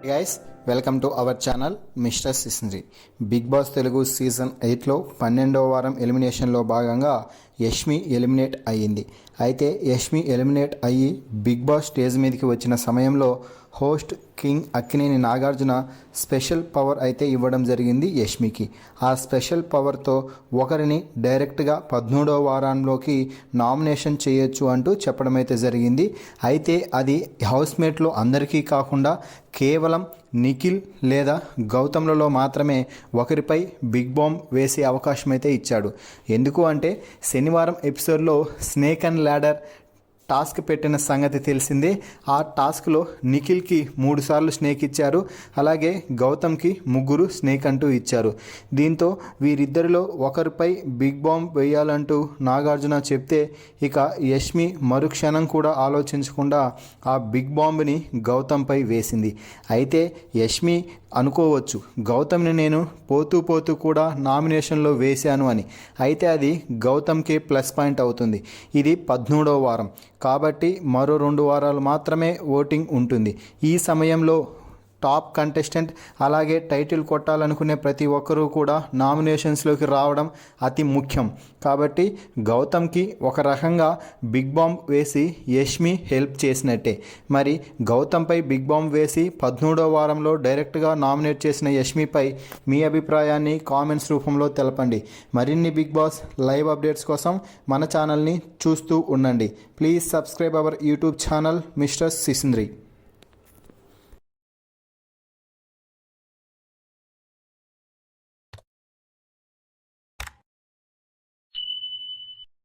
Guys, welcome to our channel mister సిస్నరీ. Bigg Boss Telugu season 8లో 12వ వారం ఎలిమినేషన్లో భాగంగా యష్మి ఎలిమినేట్ అయ్యింది. అయితే యష్మి ఎలిమినేట్ అయ్యి బిగ్ బాస్ స్టేజ్ మీదకి వచ్చిన సమయంలో host king Akkineni Nagarjuna special power అయితే ఇవ్వడం జరిగింది యష్మికి. ఆ స్పెషల్ పవర్తో ఒకరిని డైరెక్ట్గా 13వ వారంలోకి నామినేషన్ చేయొచ్చు అంటూ చెప్పడం అయితే జరిగింది. అయితే అది హౌస్మేట్లో అందరికీ కాకుండా కేవలం నిఖిల్ లేదా గౌతమ్లలో మాత్రమే ఒకరిపై బిగ్ బాంబ్ వేసే అవకాశం అయితే ఇచ్చాడు. ఎందుకు అంటే శనివారం ఎపిసోడ్లో స్నేక్ అండ్ ల్యాడర్ టాస్క్ పెట్టిన సంగతి తెలిసిందే. ఆ టాస్క్లో నిఖిల్కి 3 సార్లు స్నేక్ ఇచ్చారు, అలాగే గౌతమ్కి 3 స్నేక్ అంటూ ఇచ్చారు. దీంతో వీరిద్దరిలో ఒకరిపై బిగ్ బాంబ్ వేయాలంటూ నాగార్జున చెప్తే ఇక యష్మి మరుక్షణం కూడా ఆలోచించకుండా ఆ బిగ్ బాంబ్ని గౌతమ్పై వేసింది. అయితే యష్మి అనుకోవచ్చు గౌతమ్ని నేను పోతూ కూడా నామినేషన్లో వేశాను అని. అయితే అది గౌతమ్కి ప్లస్ పాయింట్ అవుతుంది. ఇది 13వ వారం కాబట్టి మరో 2 వారాలు మాత్రమే ఓటింగ్ ఉంటుంది. ఈ సమయంలో టాప్ కంటెస్టెంట్ అలాగే టైటిల్ కొట్టాలనుకునే ప్రతి ఒక్కరూ కూడా నామినేషన్స్లోకి రావడం అతి ముఖ్యం. కాబట్టి గౌతమ్కి ఒక రకంగా బిగ్ బాంబ్ వేసి యష్మి హెల్ప్ చేసినట్టే. మరి గౌతమ్పై బిగ్ బాంబ్ వేసి 13వ వారంలో డైరెక్ట్గా నామినేట్ చేసిన యష్మిపై మీ అభిప్రాయాన్ని కామెంట్స్ రూపంలో తెలపండి. మరిన్ని బిగ్ బాస్ లైవ్ అప్డేట్స్ కోసం మన ఛానల్ని చూస్తూ ఉండండి. Please subscribe our YouTube channel mister సిసింద్రి.